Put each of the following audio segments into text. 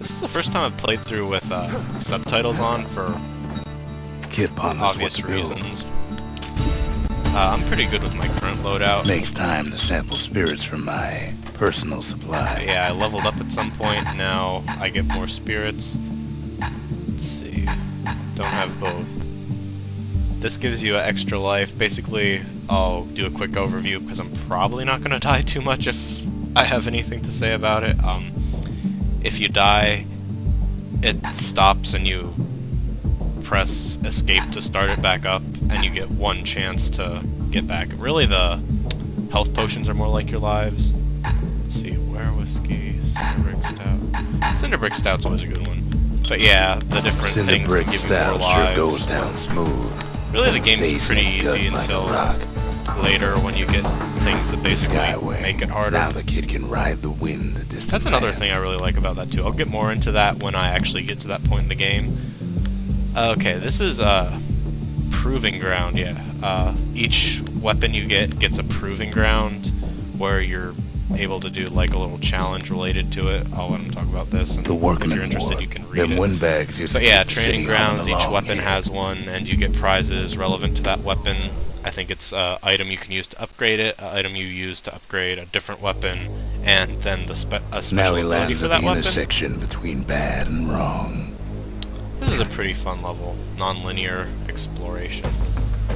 This is the first time I've played through with subtitles on for obvious reasons. I'm pretty good with my current loadout. Makes time to sample spirits from my personal supply. Yeah, I leveled up at some point, now I get more spirits. Let's see. Don't have both. This gives you an extra life. Basically, I'll do a quick overview because I'm probably not going to die too much if I have anything to say about it. If you die, it stops and you press escape to start it back up, and you get one chance to get back. Really, the health potions are more like your lives. Let's see, Ware Whiskey, Cinderbrick Stout. Cinderbrick Stout's always a good one. But yeah, the different things that give you more lives. Sure goes down smooth. Really, the game's pretty easy until later when you get things that basically make it harder. Now the kid can ride the wind. That's another thing I really like about that too. I'll get more into that when I actually get to that point in the game. Okay, this is a proving ground, yeah. Each weapon you get gets a proving ground where you're able to do like a little challenge related to it. I'll let them talk about this, and if you're interested you can read it. But yeah, training grounds, each weapon has one, and you get prizes relevant to that weapon. I think it's an item you can use to upgrade it, an item you use to upgrade a different weapon, and then a special ability for that weapon. Intersection between bad and wrong. This is a pretty fun level, non-linear exploration.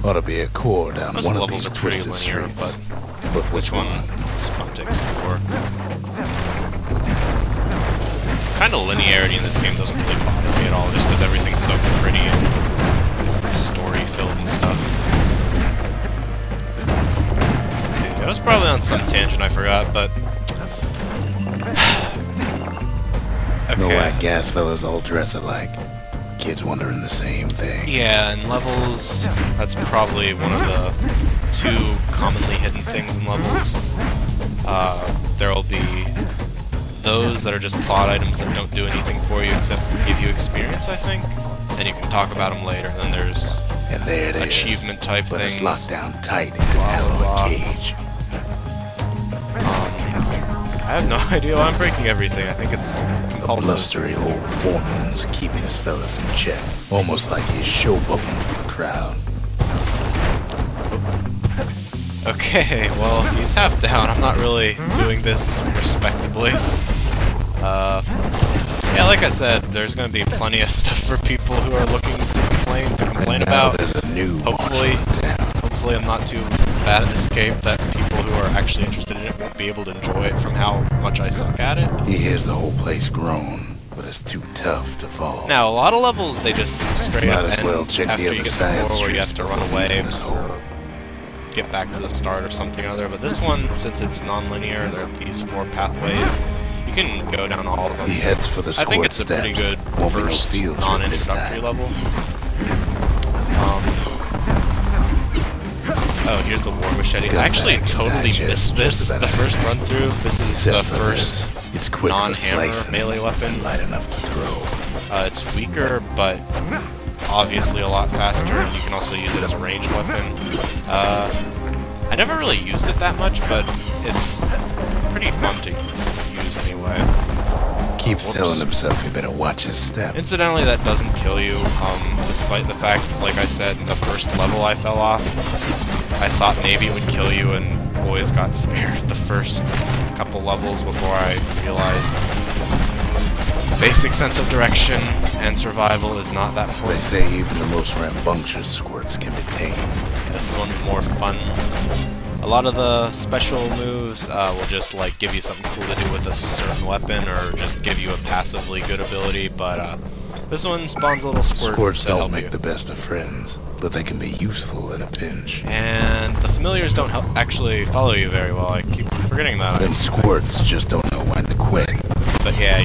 Ought to be a core down Most one of levels these are pretty twisted linear, streets. but which one? Is fun to explore. Kind of linearity in this game doesn't really bother me at all, just because everything's so pretty and story-filled and stuff. Let's see, I was probably on some tangent I forgot, but... okay. No white gas fellas all dress alike. Kids wondering the same thing. Yeah, and levels, that's probably one of the two commonly hidden things in levels. There'll be those that are just plot items that don't do anything for you except give you experience, I think, and you can talk about them later. And then there's achievement type but things. It's locked down tight in an alloy cage. I have no idea why I'm breaking everything. I think it's compulsive. A blustery old foreman's keeping his fellas in check, almost like he's showboating for the crowd. Okay, well, he's half down. I'm not really doing this respectably. Yeah, like I said, there's going to be plenty of stuff for people who are looking to complain about. There's a new Hopefully I'm not too bad at this game that people who are actually interested in it won't be able to enjoy it from how much I suck at it. He hears the whole place groan, but it's too tough to fall. Now, a lot of levels, they just straight up end after you get to the floor where you have to run away or get back to the start or something or other. But this one, since it's non-linear, there are these 4 pathways. You can go down all of them. He heads for the I think it's a pretty good first non-introductory level. Oh, here's the war machete. I actually totally missed this the first run through. This is the first non-hammer melee weapon. Light enough to throw. It's weaker, but obviously a lot faster, and you can also use it as a ranged weapon. I never really used it that much, but it's pretty fun to use anyway. Keeps telling himself he better watch his step. Incidentally, that doesn't kill you, despite the fact, like I said, in the first level I fell off. I thought maybe it would kill you and always got scared the first couple levels before I realized basic sense of direction and survival is not that important. They say even the most rambunctious squirts can be tamed. Yeah, this is one more fun. A lot of the special moves will just like give you something cool to do with a certain weapon or just give you a passively good ability, but this one spawns a little squirt. Squirts don't make the best of friends, but they can be useful in a pinch. And the familiars don't actually follow you very well. I keep forgetting that. Them squirts just don't know when to quit. But yeah,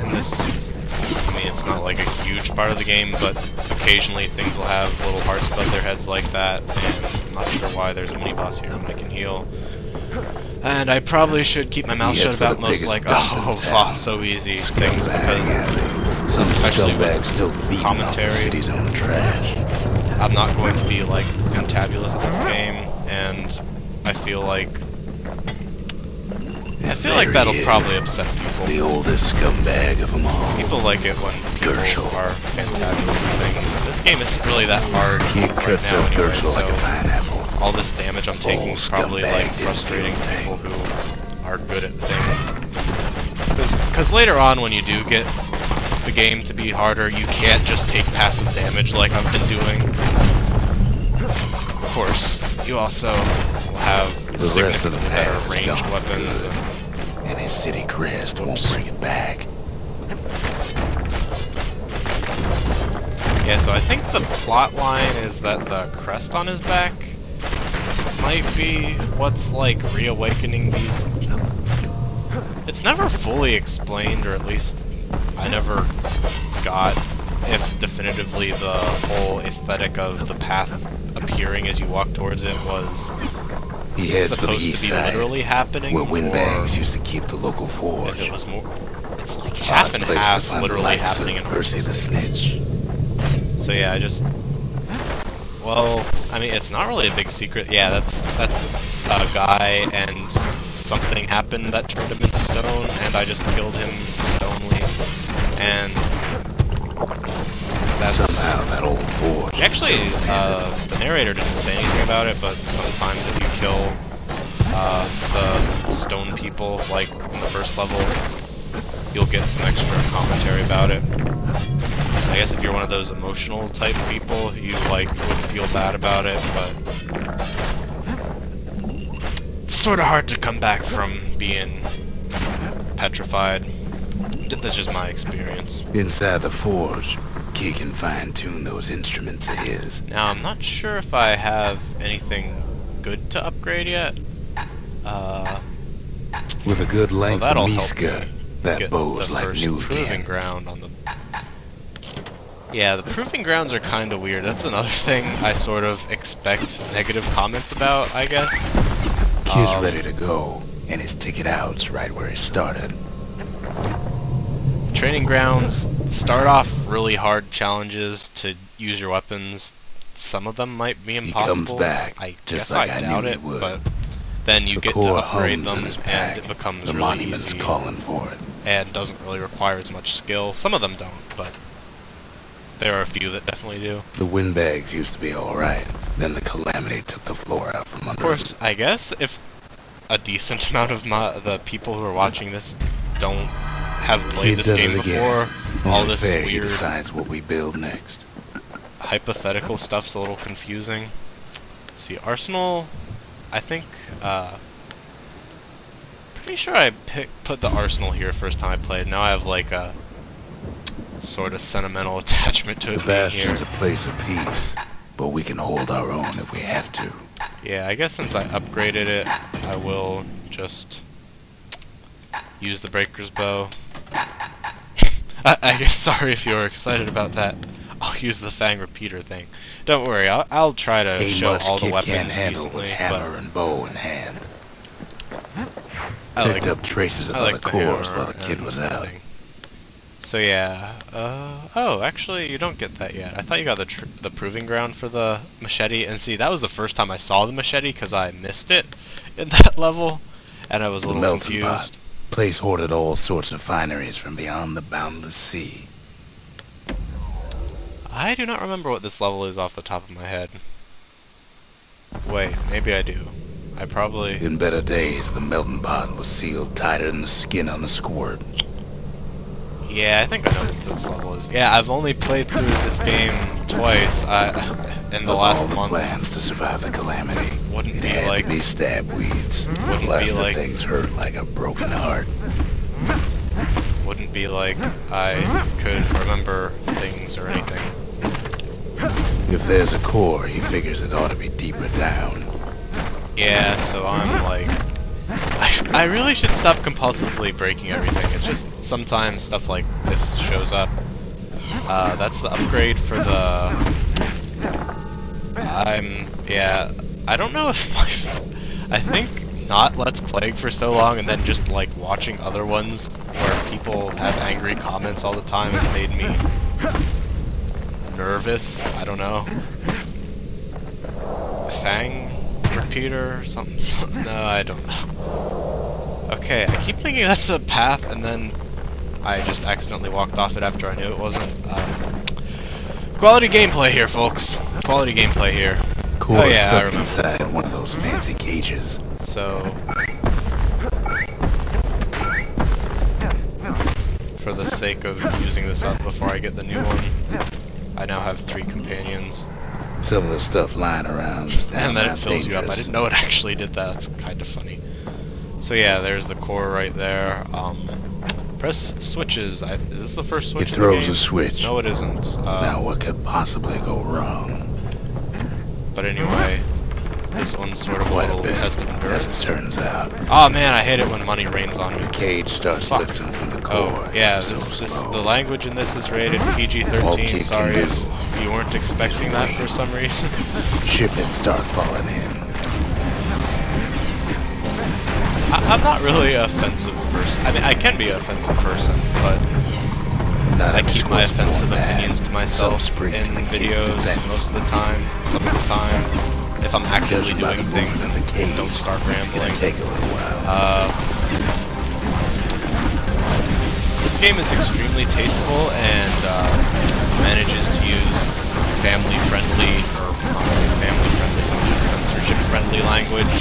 in this, I mean, it's not like a huge part of the game, but occasionally things will have little hearts above their heads like that, and I'm not sure why there's a mini-boss here when I can heal. And I probably should keep my mouth shut about most, like, oh, so easy things, because some scumbags still feeding off the city's own trash. I'm not going to be, like, fantabulous at this game, and I feel like I feel like that'll probably upset people. The oldest scumbag of them all. People like it when people are fantabulous and things. This game isn't really that hard He right cuts now up anyway, Gershel like a so pineapple. all this damage I'm taking is probably like scumbag didn't frustrating feel a people who are good at things. Because later on when you do get the game to be harder, you can't just take passive damage like I've been doing. Of course, you also will have The rest of the significantly better path is ranged gone for weapons. good, and his city crest won't bring it back. Yeah, so I think the plot line is that the crest on his back might be what's like reawakening these. It's never fully explained, or at least I never got if definitively the whole aesthetic of the path appearing as you walk towards it was He heads for the supposed east to be side, literally happening, where or windbags used to keep the local if forge. it was more. It's like half and Place to half, find the literally likes happening in of Percy the Snitch. So yeah, I just. Well, I mean, it's not really a big secret. Yeah, that's a guy, and something happened that turned him into stone, and I just killed him stonely, and that's... Somehow that old forge is Actually, still standing. the narrator didn't say anything about it, but sometimes if you kill the stone people, like in the first level, you'll get some extra commentary about it. I guess if you're one of those emotional type people, you like wouldn't feel bad about it, but it's sort of hard to come back from being petrified. That's just my experience. Inside the forge, Key can fine-tune those instruments of his. Now, I'm not sure if I have anything good to upgrade yet. With a good length of that'll help Miska, me that get bow's the like first new proving again. ground on the... Yeah, the proving grounds are kind of weird. That's another thing I sort of expect negative comments about, I guess. Kid's ready to go, and his ticket out's right where he started. Training grounds start off really hard challenges to use your weapons. Some of them might be impossible. He comes back, I just guess like I I doubt knew he it, would. but then you The get to core upgrade hums them, in his and pack. it becomes The really monument's easy. calling for it. And doesn't really require as much skill. Some of them don't, but there are a few that definitely do. The windbags used to be alright. Then the calamity took the floor out from under Of course, I guess if a decent amount of the people who are watching this don't have played Kid this does game it again. before, all Only this fair he weird decides what we build next. hypothetical stuff's a little confusing. See, Arsenal, I think, pretty sure I put the Arsenal here first time I played. Now I have like a sort of sentimental attachment to it The being here. Bastion's a place of peace, but we can hold our own if we have to. Yeah, I guess since I upgraded it, I will just use the Breaker's Bow. I guess, sorry if you're excited about that. I'll use the Fang Repeater thing. Don't worry, I'll try to Ain't show much all the kid weapons can't handle with decently, hammer but and bow in hand. I Picked up traces of I other like the cores hammer while the kid and was out. everything. So yeah, oh, actually, you don't get that yet. I thought you got the proving ground for the machete, and see, that was the first time I saw the machete, because I missed it in that level, and I was a The little melting confused. pot. Place hoarded all sorts of fineries from beyond the boundless sea. I do not remember what this level is off the top of my head. Wait, maybe I do. I probably... In better days, the melting pot was sealed tighter than the skin on a squirt. Yeah, I think I know what this level is. Yeah, I've only played through this game twice. In the Of last all the month. plans to survive the calamity, Wouldn't it be had like- to be stab weeds. Wouldn't Plus be the like- things hurt like a broken heart. Wouldn't be like I could remember things or anything. If there's a core, he figures it ought to be deeper down. Yeah, so I'm like... I really should stop compulsively breaking everything. It's just sometimes stuff like this shows up. That's the upgrade for the... Yeah, I don't know if my... I think not Let's Playing for so long and then just like watching other ones where people have angry comments all the time has made me nervous. I don't know. Fang Repeater or something? No, I don't know. Okay, I keep thinking that's a path, and then I just accidentally walked off it after I knew it wasn't. Quality gameplay here, folks. Quality gameplay here. Core oh yeah, I stuck remember. inside one of those fancy cages. So, for the sake of using this up before I get the new one, I now have 3 companions. Some of the stuff lying around is And then it downright fills you up. I dangerous. didn't know it actually did that. That's kind of funny. So yeah, there's the core right there. Press switches. Is this the first switch? He in the throws game? a switch. No, it isn't. Now what could possibly go wrong? But anyway, this one's sort of a Quite a little bit, test of as it endurance. turns out. Oh man, I hate it when money rains on me. The cage starts Fuck. lifting from the core. Oh yeah, ever so the slow. language in this is rated All PG-13. Kid Sorry can if do you weren't expecting is that wait. for some reason. Shipments start falling in. I'm not really an offensive person. I mean, I can be an offensive person, but Not I every keep my squirt's offensive born bad. opinions to myself Some spring in to the kid's videos defense. most of the time. Some of the time, if I'm actively Judging by doing the things movement of the cage, and don't start it's gonna rambling. take a little while. This game is extremely tasteful and manages to use family-friendly, or not really family-friendly, some censorship-friendly language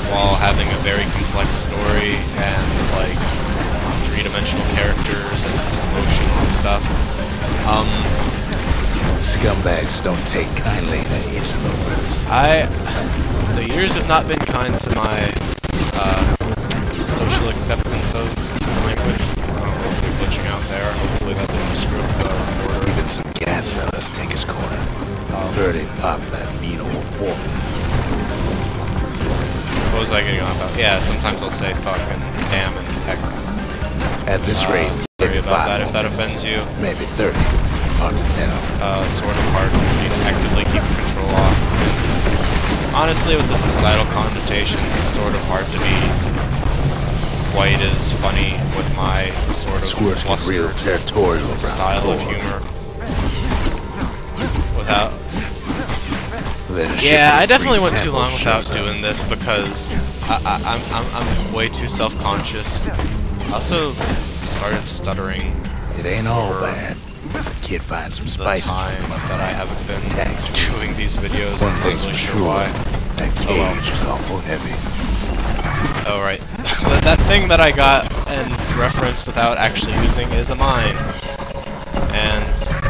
while having a very complex story and like 3-dimensional characters and emotions and stuff. Scumbags don't take kindly to interlopers. The years have not been kind to my social acceptance of language. Hopefully glitching out there. Hopefully that didn't screw up the recorder. Even some gas fellas take his corner. Heard he popped that mean old foreman. What was I getting on about? Yeah, sometimes I'll say fuck and damn and heck. At this rate, Sorry maybe about 5 that if more that minutes. offends you. Maybe 30. Hard to tell. Sort of hard for me to actively keep control off. And honestly, with the societal connotation, it's sort of hard to be quite as funny with my sort of Squirts get real flustered territorial around style the of core. humor. Without... Then a Yeah, shipment I of definitely free went too long samples without shows up. doing this because I'm way too self-conscious. I also started stuttering It ain't all for bad. As a kid finds some the spices time from the that I haven't been Thanks. doing these videos. One I'm not thing's really for sure sure. why. That Oh, well. cage is awful heavy. Oh right, that thing that I got and referenced without actually using is a mine, and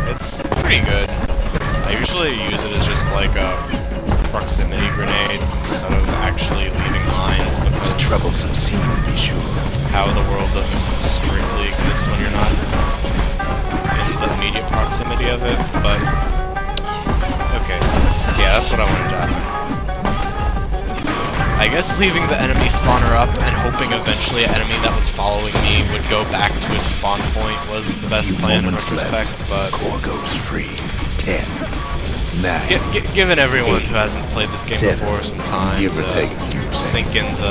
it's pretty good. I usually use it as just like a proximity grenade instead of actually leaving mines It's a because troublesome scene to be sure. how the world doesn't strictly exist when you're not in the immediate proximity of it, but okay. Yeah, that's what I wanted to add. I guess leaving the enemy spawner up and hoping eventually an enemy that was following me would go back to its spawn point wasn't the best Few plan in moments retrospect, left. but The core goes free. 10. 9. given everyone who hasn't played this game 7. before some time Give or to take a few sink seconds. in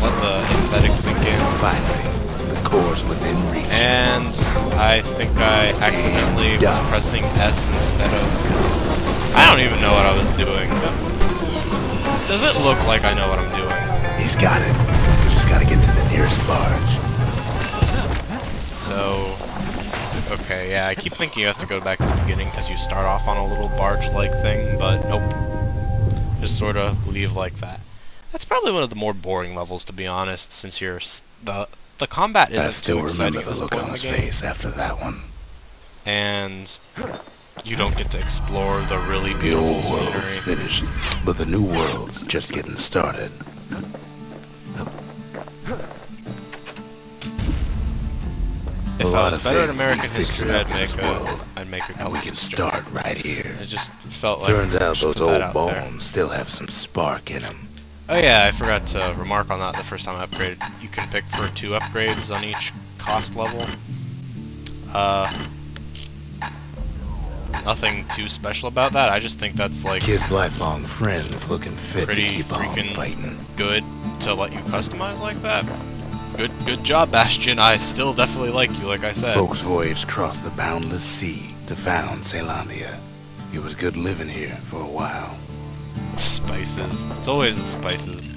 let the aesthetics sink in. Finally, the core's within reach. And I think I accidentally was pressing S instead of... I don't even know what I was doing. Does it look like I know what I'm doing? He's got it. Just gotta get to the nearest barge. So... Okay, yeah, I keep thinking you have to go back to the beginning because you start off on a little barge-like thing, but nope. Just sort of leave like that. That's probably one of the more boring levels, to be honest, since you're... The combat isn't I still too exciting remember at the this look point on in the his game. face after that one. And you don't get to explore the really The beautiful old world's scenery. finished, but the new world's just getting started. If A I lot was of better at things American need fixing history, up in this world, I'd make a and couple we can of start right here. It just felt like Turns I out should those put that old out there. bones still have some spark in them. Oh yeah, I forgot to remark on that the first time I upgraded. You can pick for 2 upgrades on each cost level. Nothing too special about that. I just think that's like Kids' lifelong friends looking fit to pretty keep on freaking fighting. good to let you customize like that. Good job, Bastion. I still definitely like you, like I said. Folks voyaged across the boundless sea to found Celandia. It was good living here for a while. Spices. It's always the spices.